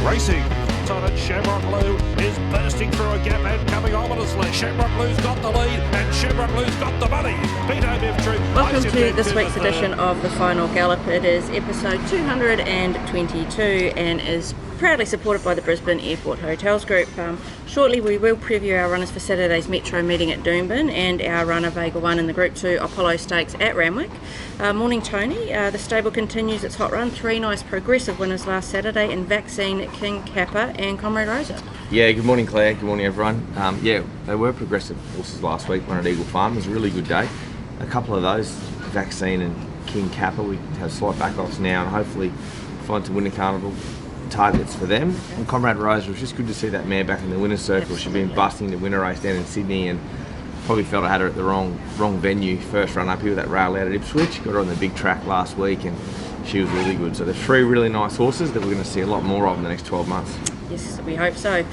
racing. Untitled Shamrock Blue is bursting through a gap and coming ominously. Shamrock Blue's got the lead and Shamrock Blue's got the money. Welcome to this week's edition of the Final Gallop. It is episode 222 and is proudly supported by the Brisbane Airport Hotels Group. Shortly we will preview our runners for Saturday's Metro meeting at Doomben and our runner Vega One in the Group 2 Apollo Stakes at Randwick. Morning Tony, the stable continues its hot run. Three nice progressive winners last Saturday in Vaccine, King Kappa and Comrade Rosa. Yeah, good morning Claire, good morning everyone. Yeah, they were progressive horses last week, one at Eagle Farm. It was a really good day. A couple of those, Vaccine and King Kappa, we have slight backoffs now and hopefully find some winning carnival targets for them. And Comrade Rosa, was just good to see that mare back in the winner's circle. She'd been busting to win a race down in Sydney and probably felt I had her at the wrong venue. First run up here with that rail out at Ipswich. Got her on the big track last week and she was really good. So there's three really nice horses that we're going to see a lot more of in the next 12 months. Yes, we hope so.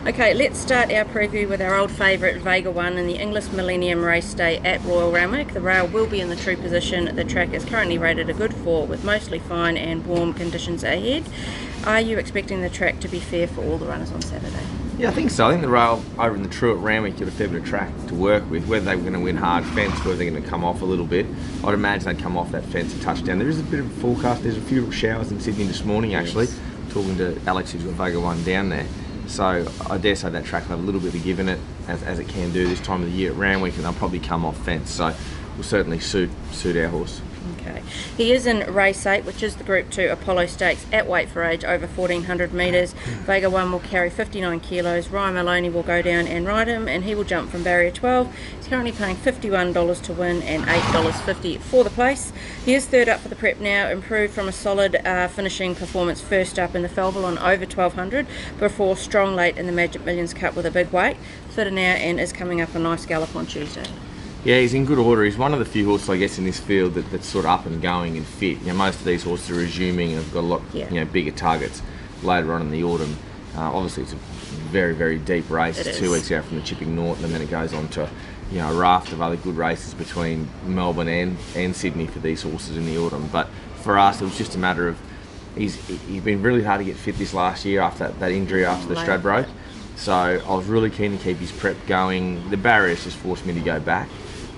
Okay, let's start our preview with our old favourite Vega One in the English Millennium Race Day at Royal Randwick. The rail will be in the true position. The track is currently rated a good 4 with mostly fine and warm conditions ahead. Are you expecting the track to be fair for all the runners on Saturday? Yeah, I think so. I think the rail over in the true at Randwick got a fair bit of track to work with. Whether they were going to win hard fence, whether they're going to come off a little bit. I'd imagine they'd come off that fence a touchdown. There is a bit of a forecast. There's a few showers in Sydney this morning actually. Yes. Talking to Alex who's got Vega One down there. So I dare say that track will have a little bit of give in it as it can do this time of the year at Randwick, and they'll probably come off fence. So will certainly suit our horse. Okay. He is in race 8, which is the Group 2 Apollo Stakes at weight for age over 1400 metres. Vega One will carry 59 kilos. Ryan Maloney will go down and ride him, and he will jump from barrier 12. He's currently paying $51 to win and $8.50 for the place. He is third up for the prep now, improved from a solid finishing performance first up in the Felville on over 1200 before strong late in the Magic Millions Cup with a big weight. Fitter now and is coming up a nice gallop on Tuesday. Yeah, he's in good order. He's one of the few horses, I guess, in this field that's sort of up and going and fit. You know, most of these horses are resuming and have got a lot, bigger targets later on in the autumn. Obviously, it's a very, very deep race. It's 2 weeks out from the Chipping Norton, and then it goes on to, a raft of other good races between Melbourne and Sydney for these horses in the autumn. But for us, it was just a matter of he's been really hard to get fit this last year after that injury after the Stradbroke. So I was really keen to keep his prep going. The barriers just forced me to go back.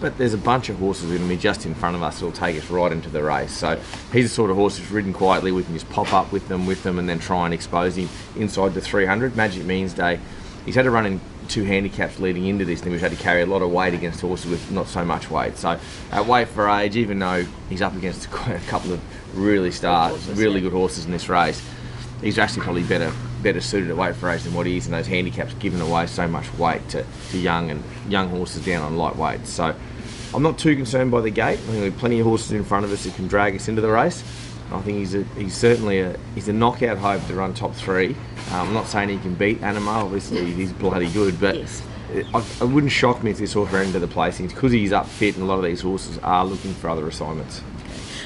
But there's a bunch of horses going to be just in front of us that will take us right into the race. So he's the sort of horse that's ridden quietly. We can just pop up with them and then try and expose him inside the 300. Magic Means Day, he's had to run in 2 handicaps leading into this, and we've had to carry a lot of weight against horses with not so much weight. So at weight for age, even though he's up against a couple of really good horses in this race, he's actually probably better suited at weight for age than what he is in those handicaps, giving away so much weight to young horses down on light weight. So I'm not too concerned by the gate. I think there are plenty of horses in front of us that can drag us into the race. I think he's certainly a knockout hope to run top 3. I'm not saying he can beat Anima, obviously he's bloody good, but yes. It wouldn't shock me if this horse ran into the placings because he's up fit and a lot of these horses are looking for other assignments.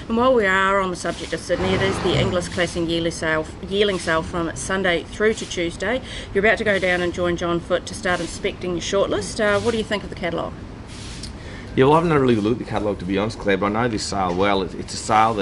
And while we are on the subject of Sydney, it is the English Classing yearling sale from Sunday through to Tuesday. You're about to go down and join John Foote to start inspecting your shortlist. What do you think of the catalogue? Yeah, well, I haven't had a really good look at the catalogue, to be honest, Claire, but I know this sale well. It's a sale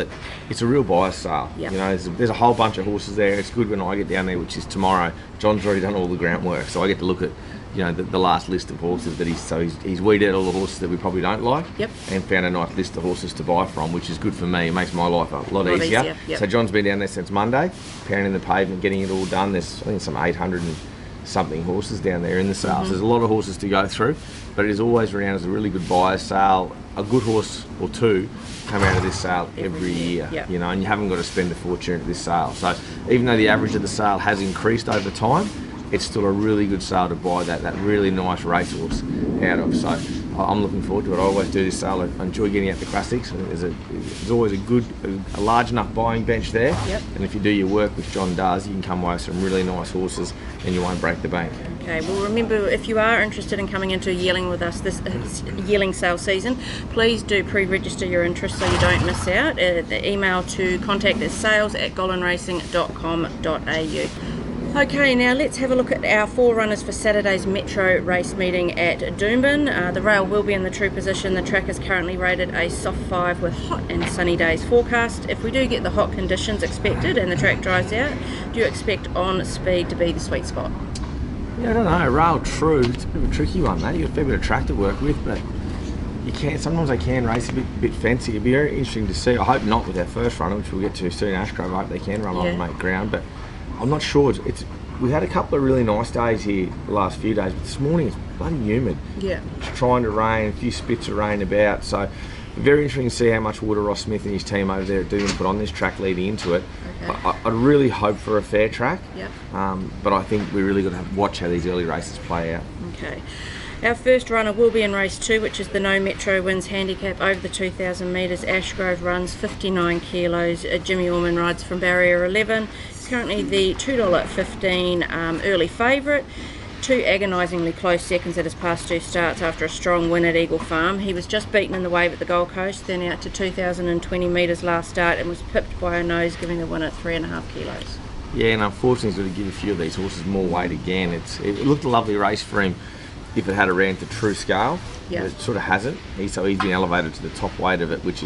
it's a real buyer's sale. Yep. There's a whole bunch of horses there. It's good when I get down there, which is tomorrow. John's already done all the groundwork, so I get to look at the last list of horses that he's weeded out all the horses that we probably don't like. Yep. And found a nice list of horses to buy from, which is good for me. It makes my life a lot easier. Yep. So John's been down there since Monday, pounding the pavement, getting it all done. There's I think some 800 and something horses down there in the sale. So there's a lot of horses to go through, but it is always renowned as a really good buyer's sale. A good horse or two come out of this sale every year, and you haven't got to spend a fortune at this sale. So even though the average of the sale has increased over time, it's still a really good sale to buy that really nice racehorse out of. So I'm looking forward to it. I always do this sale. I enjoy getting out the classics. There's always a large enough buying bench there. Yep. And if you do your work, which John does, you can come away with some really nice horses and you won't break the bank. Okay, well remember, if you are interested in coming into yearling with us this yearling sale season, please do pre-register your interest so you don't miss out. The email to contact is sales@gollanracing.com.au. Okay, now let's have a look at our 4 runners for Saturday's Metro race meeting at Doomben. The rail will be in the true position. The track is currently rated a soft 5 with hot and sunny days forecast. If we do get the hot conditions expected and the track dries out, do you expect on speed to be the sweet spot? Yeah, I don't know. Rail true, it's a bit of a tricky one, mate. You've got a fair bit of track to work with, but sometimes they can race a bit fancy. It'd be very interesting to see. I hope not with our first runner, which we'll get to soon, Ashgrove. I hope they can run on and make ground, but I'm not sure. We've had a couple of really nice days here the last few days, but this morning it's bloody humid. Yeah. It's trying to rain, a few spits of rain about, so very interesting to see how much water Ross Smith and his team over there are doing to put on this track leading into it. Okay. I'd really hope for a fair track, but I think we really got to watch how these early races play out. Okay. Our first runner will be in race 2, which is the No Metro Wins handicap over the 2,000 metres. Ashgrove runs 59 kilos. Jimmy Orman rides from barrier 11. He's currently the $2.15 early favourite. 2 agonisingly close seconds at his past 2 starts after a strong win at Eagle Farm. He was just beaten in the wave at the Gold Coast, then out to 2,020 metres last start and was pipped by a nose, giving the win at 3.5 kilos. Yeah, and unfortunately he's got to give a few of these horses more weight again. It looked a lovely race for him if it had ran to true scale. But it sort of hasn't. He's been elevated to the top weight of it, which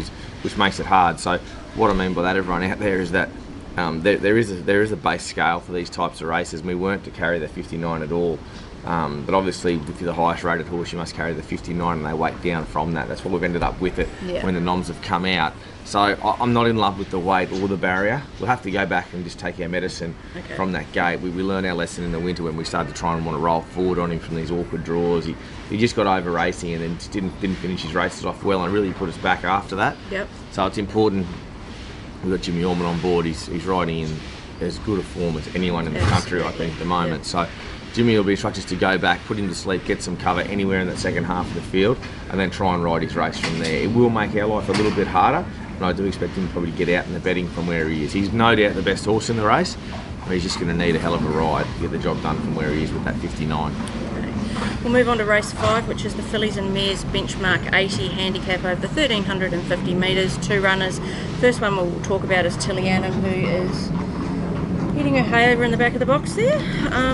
makes it hard. So what I mean by that, everyone out there, is that there is a base scale for these types of races. We weren't to carry the 59 at all, but obviously if you're the highest rated horse, you must carry the 59, and they weight down from that. That's what we've ended up with it when the noms have come out. So I'm not in love with the weight or the barrier. We'll have to go back and just take our medicine from that gate. We learned our lesson in the winter when we started to try and want to roll forward on him from these awkward draws. He just got over racing and then just didn't finish his races off well, and really put us back after that. So it's important. We've got Jimmy Orman on board. He's riding in as good a form as anyone in the country, I think, at the moment. So Jimmy will be instructed to go back, put him to sleep, get some cover anywhere in that second half of the field, and then try and ride his race from there. It will make our life a little bit harder, and I do expect him to probably get out in the betting from where he is. He's no doubt the best horse in the race, but he's just going to need a hell of a ride to get the job done from where he is with that 59. We'll move on to race 5, which is the Fillies and Mares benchmark 80 handicap over the 1,350 metres. 2 runners. First one we'll talk about is Tilianam, who is getting her hay over in the back of the box there.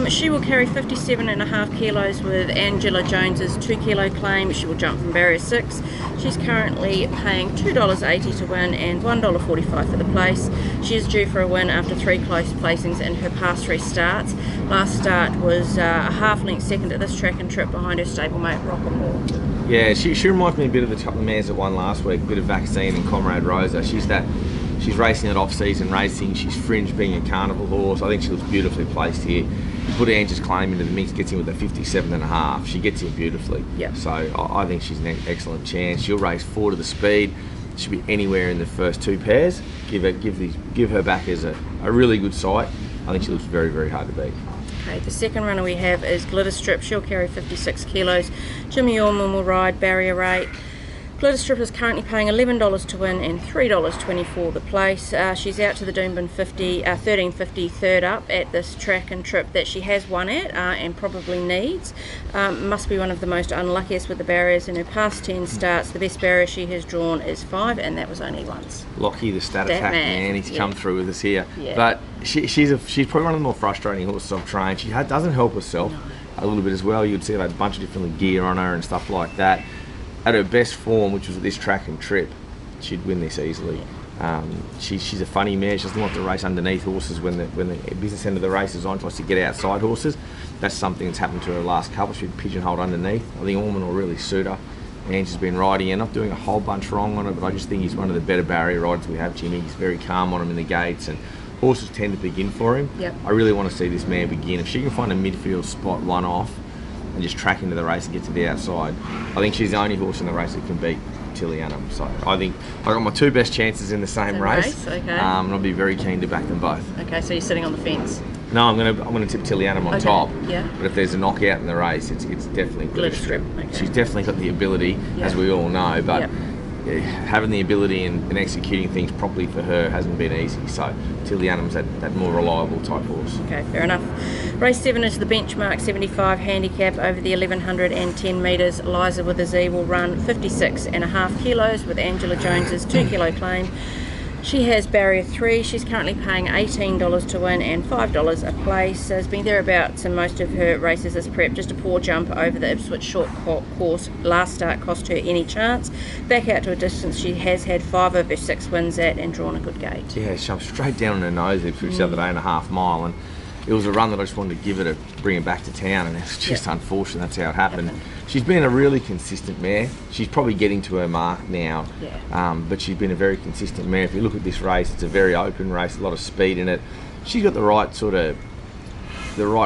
She will carry 57.5 kilos with Angela Jones's 2 kilo claim. She will jump from barrier 6. She's currently paying $2.80 to win and $1.45 for the place. She is due for a win after 3 close placings in her past 3 starts. Last start was a half-length second at this track and trip behind her stablemate Rock and Roll. Yeah, she reminds me a bit of the couple of mares that won last week, a bit of Vaccine and Comrade Rosa. She's racing at off-season racing. She's fringe being a carnival horse. I think she looks beautifully placed here. You put Angie's claim into the mix, gets in with a 57.5. She gets in beautifully. So I think she's an excellent chance. She'll race 4 to the speed. She'll be anywhere in the first 2 pairs. Give her back as a really good sight. I think she looks very, very hard to beat. Okay, the second runner we have is Glitter Strip. She'll carry 56 kilos. Jimmy Orman will ride barrier 8. Glitter Strip is currently paying $11 to win and $3.24 the place. She's out to the Doomben 1350 third up at this track and trip that she has won at and probably needs. Must be one of the most unluckiest with the barriers. In her past 10 starts, the best barrier she has drawn is 5, and that was only once. Lockie, the stat attack man, he's come through with us here. Yeah. But she's probably one of the more frustrating horses I've trained. She doesn't help herself a little bit as well. You'd see her had a bunch of different gear on her and stuff like that. At her best form, which was at this track and trip, she'd win this easily. She's a funny mare. She doesn't like to race underneath horses when the business end of the race is on. She likes to get outside horses. That's something that's happened to her last couple. She'd pigeonholed underneath. I think Orman will really suit her. And she's been riding and not doing a whole bunch wrong on her, but I just think he's one of the better barrier riders we have, Jimmy. He's very calm on him in the gates, and horses tend to begin for him. I really want to see this mare begin. If she can find a midfield spot, one off, and just track into the race and get to the outside, I think she's the only horse in the race that can beat Tilianam. So I think I got my 2 best chances in the same race. Okay. And I'll be very keen to back them both. Okay, so you're sitting on the fence. No, I'm gonna tip Tilianam on top. Yeah. But if there's a knockout in the race, it's definitely Glitter Strip. She's definitely got the ability, as we all know, but having the ability and executing things properly for her hasn't been easy. So Tilianam's that more reliable type horse. Okay, fair enough. Race 7 is the benchmark 75 handicap over the 1,110 metres. Liza with a Z will run 56.5 kilos with Angela Jones's 2 kilo claim. She has barrier 3. She's currently paying $18 to win and $5 a place. Has been thereabouts in most of her races as prep. Just a poor jump over the Ipswich short course last start cost her any chance. Back out to a distance she has had 5 of her 6 wins at and drawn a good gate. Yeah, she jumped straight down on her nose there for the other day and a half mile, and it was a run that I just wanted to give her to bring her back to town, and it's just unfortunate that's how it happened. She's been a really consistent mare. She's probably getting to her mark now, but she's been a very consistent mare. If you look at this race, it's a very open race, a lot of speed in it. She's got the right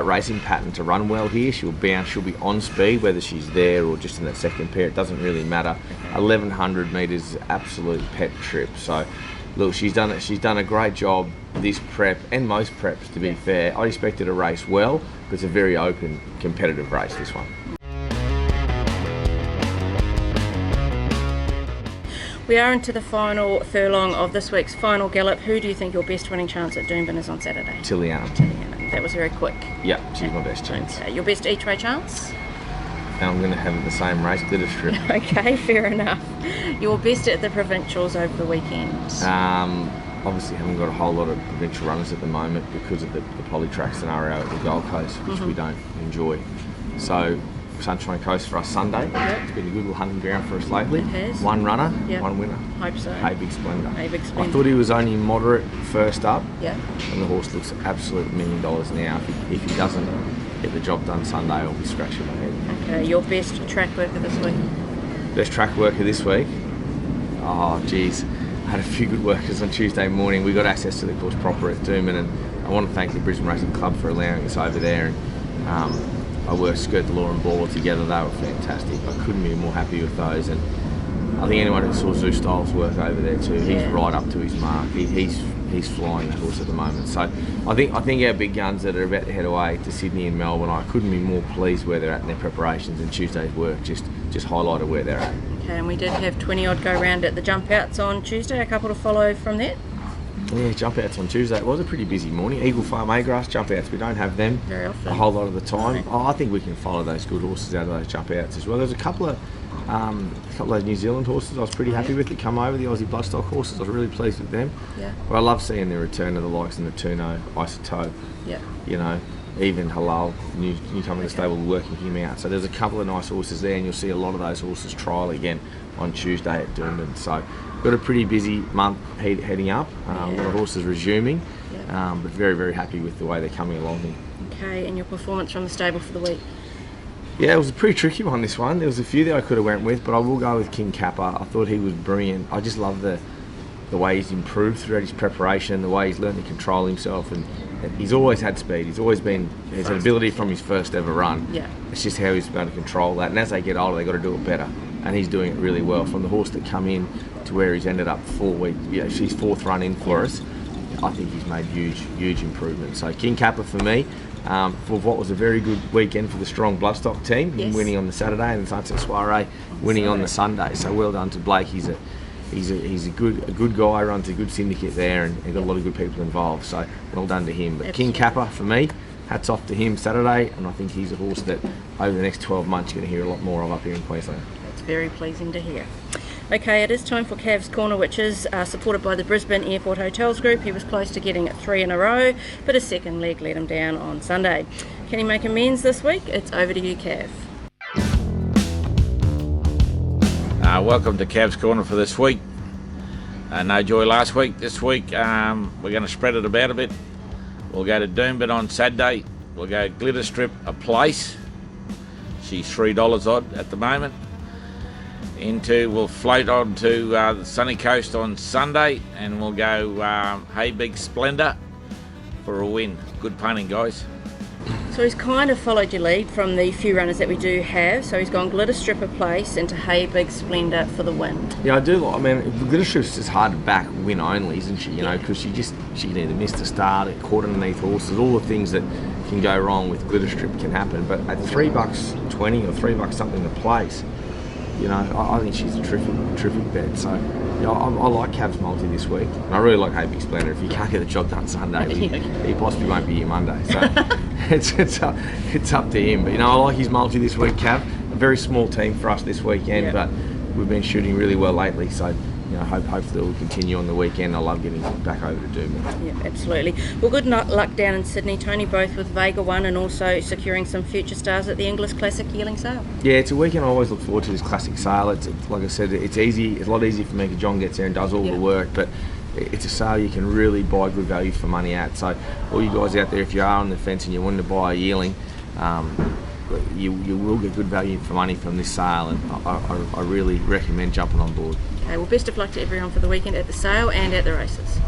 racing pattern to run well here. She'll bounce, she'll be on speed, whether she's there or just in that second pair, it doesn't really matter. 1100 metres is absolute pet trip. So look, she's done a great job this prep and most preps, to be fair. I expected to race well, but it's a very open, competitive race, this one. We are into the final furlong of this week's Final Gallop. Who do you think your best winning chance at Doomben is on Saturday? Tilianam. That was very quick. Yeah, she's my best chance. Okay. Your best each way chance? And I'm going to have it the same race, Glitter Strip. Okay, fair enough. Your best at the provincials over the weekend? Obviously haven't got a whole lot of provincial runners at the moment because of the polytrack scenario at the Gold Coast, which we don't enjoy. So Sunshine Coast for us Sunday. It's been a good little hunting ground for us lately. It has. One runner, one winner. Hope so. Hey Big Splendour. Hey Big Splendour. I thought he was only moderate first up. Yeah. And the horse looks absolute $1 million now. If he doesn't get the job done Sunday, I'll be scratching my head. Okay, your best track worker this week? Best track worker this week? Oh, geez. I had a few good workers on Tuesday morning. We got access to the course proper at Doomben, and I want to thank the Brisbane Racing Club for allowing us over there. And I worked Skirt the Law and Baller together. They were fantastic. I couldn't be more happy with those. And I think anyone who saw Zoo Styles work over there too, he's right up to his mark. He's flying that horse at the moment. So I think our big guns that are about to head away to Sydney and Melbourne, I couldn't be more pleased where they're at in their preparations, and Tuesday's work just highlighted where they're at. Okay, and we did have 20 odd go round at the jump outs on Tuesday, a couple to follow from that. Yeah, jump outs on Tuesday. It was a pretty busy morning. Eagle Farm A-Grass jump outs, we don't have them very often, a whole lot of the time. Oh, I think we can follow those good horses out of those jump outs as well. There's a couple of New Zealand horses I was pretty happy with that come over, the Aussie bloodstock horses. I was really pleased with them. Yeah. But I love seeing the return of the likes of Natuno, Isotope. Yeah. You know, even Halal, newcomer to the stable, working him out. So there's a couple of nice horses there, and you'll see a lot of those horses trial again on Tuesday at Doomben. So got a pretty busy month heading up. A lot of horses resuming, but very, very happy with the way they're coming along here. Okay, and your performance from the stable for the week? Yeah, it was a pretty tricky one, this one. There was a few that I could have went with, but I will go with King Kappa. I thought he was brilliant. I just love the way he's improved throughout his preparation, the way he's learned to control himself, and he's always had speed. He's had ability from his first ever run. Yeah. It's just how he's been able to control that. And as they get older, they've got to do it better. And he's doing it really well. From the horse that come in to where he's ended up 4 weeks, she's 4th run in for us. I think he's made huge improvements. So King Kappa for me, for what was a very good weekend for the strong bloodstock team, winning on the Saturday, and the Sunset Soiree winning on the Sunday. So well done to Blake. He's a good guy, runs a good syndicate there, and got a lot of good people involved. So well done to him. But absolutely. King Kappa for me, hats off to him Saturday, and I think he's a horse that over the next 12 months you're going to hear a lot more of up here in Queensland. That's very pleasing to hear. Okay, it is time for Cav's Corner, which is supported by the Brisbane Airport Hotels Group. He was close to getting it 3 in a row, but his second leg let him down on Sunday. Can he make amends this week? It's over to you, Cav. Welcome to Cav's Corner for this week. No joy last week. This week we're going to spread it about a bit. We'll go to Doomben on Saturday. We'll go Glitter Strip a place. She's $3 odd at the moment. We'll float on to the sunny coast on Sunday, and we'll go Hey Big Splendour for a win. Good punting, guys. So he's kind of followed your lead from the few runners that we do have. So he's gone Glitter Strip a place into Hey Big Splendour for the win. Yeah, I do. I mean, Glitter Strip's just hard to back win only, isn't she? You know, because she can either miss the start, it caught underneath horses, all the things that can go wrong with Glitter Strip can happen. But at $3.20 or $3 something a place, you know, I think she's a terrific bet. So, you know, I like Cav's multi this week. And I really like Hey Big Splendour. If he can't get the job done Sunday, he possibly won't be here Monday. So it's up to him. But, you know, I like his multi this week, Cav. A very small team for us this weekend, but we've been shooting really well lately. So hopefully it will continue on the weekend. I love getting back over to Doomben. Yeah, absolutely. Well, good luck down in Sydney, Tony, both with Vega One and also securing some future stars at the English Classic yearling sale. Yeah, it's a weekend I always look forward to, this classic sale. It's like I said, it's easy. It's a lot easier for me because John gets there and does all the work, but it's a sale you can really buy good value for money at. So all you guys out there, if you are on the fence and you want to buy a yearling, you will get good value for money from this sale, and I really recommend jumping on board. Okay, well, best of luck to everyone for the weekend at the sale and at the races.